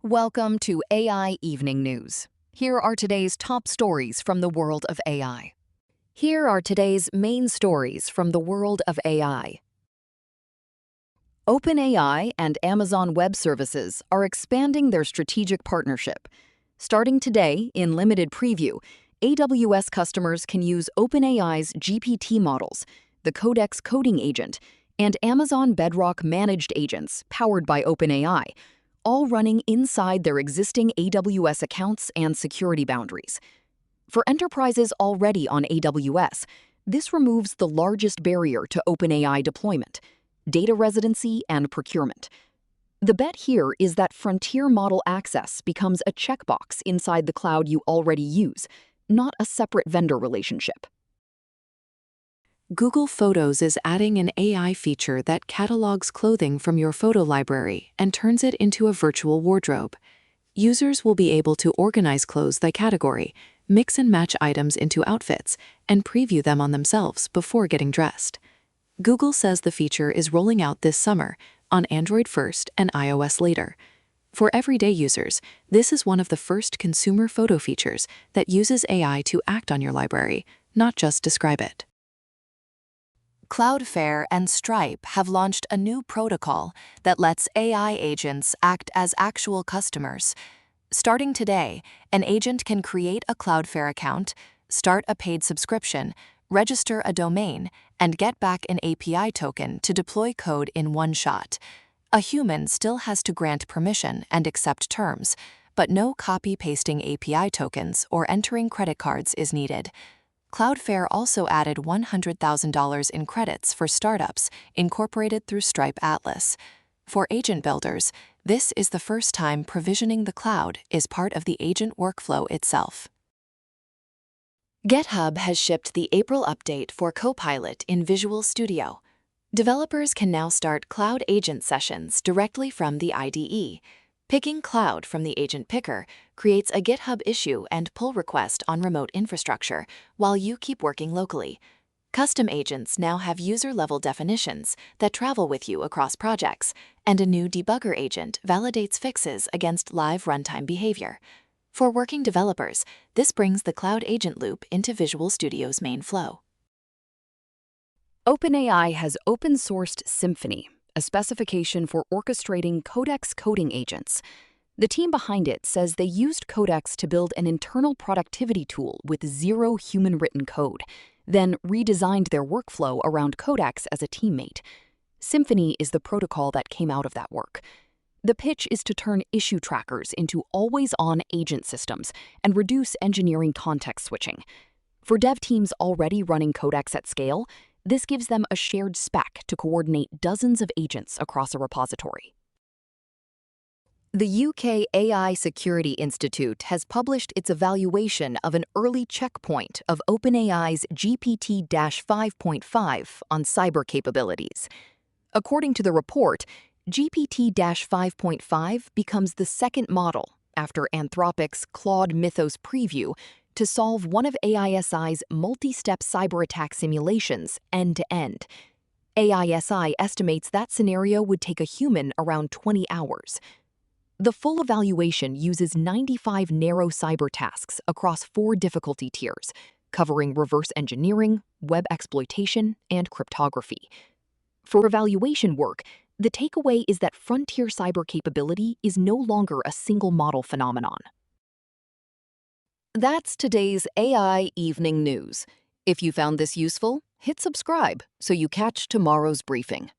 Welcome to AI Evening News. Here are today's top stories from the world of AI. Here are today's main stories from the world of AI. OpenAI and Amazon Web Services are expanding their strategic partnership. Starting today, in limited preview, AWS customers can use OpenAI's GPT models, the Codex coding agent, and Amazon Bedrock managed agents powered by OpenAI, all running inside their existing AWS accounts and security boundaries. For enterprises already on AWS, this removes the largest barrier to OpenAI deployment: data residency and procurement. The bet here is that frontier model access becomes a checkbox inside the cloud you already use, not a separate vendor relationship. Google Photos is adding an AI feature that catalogs clothing from your photo library and turns it into a virtual wardrobe. Users will be able to organize clothes by category, mix and match items into outfits, and preview them on themselves before getting dressed. Google says the feature is rolling out this summer, on Android first and iOS later. For everyday users, this is one of the first consumer photo features that uses AI to act on your library, not just describe it. Cloudflare and Stripe have launched a new protocol that lets AI agents act as actual customers. Starting today, an agent can create a Cloudflare account, start a paid subscription, register a domain, and get back an API token to deploy code in one shot. A human still has to grant permission and accept terms, but no copy-pasting API tokens or entering credit cards is needed. Cloudflare also added $100,000 in credits for startups incorporated through Stripe Atlas. For agent builders, this is the first time provisioning the cloud is part of the agent workflow itself. GitHub has shipped the April update for Copilot in Visual Studio. Developers can now start Cloud Agent sessions directly from the IDE. Picking Cloud from the Agent Picker creates a GitHub issue and pull request on remote infrastructure while you keep working locally. Custom agents now have user-level definitions that travel with you across projects, and a new debugger agent validates fixes against live runtime behavior. For working developers, this brings the Cloud Agent loop into Visual Studio's main flow. OpenAI has open-sourced Symphony, a specification for orchestrating Codex coding agents. The team behind it says they used Codex to build an internal productivity tool with zero human-written code, then redesigned their workflow around Codex as a teammate. Symphony is the protocol that came out of that work. The pitch is to turn issue trackers into always-on agent systems and reduce engineering context switching. For dev teams already running Codex at scale, this gives them a shared spec to coordinate dozens of agents across a repository. The UK AI Security Institute has published its evaluation of an early checkpoint of OpenAI's GPT-5.5 on cyber capabilities. According to the report, GPT-5.5 becomes the second model, after Anthropic's Claude Mythos preview, to solve one of AISI's multi-step cyber attack simulations end-to-end. AISI estimates that scenario would take a human around 20 hours. The full evaluation uses 95 narrow cyber tasks across 4 difficulty tiers, covering reverse engineering, web exploitation, and cryptography. For evaluation work, the takeaway is that frontier cyber capability is no longer a single model phenomenon. That's today's AI Evening News. If you found this useful, hit subscribe so you catch tomorrow's briefing.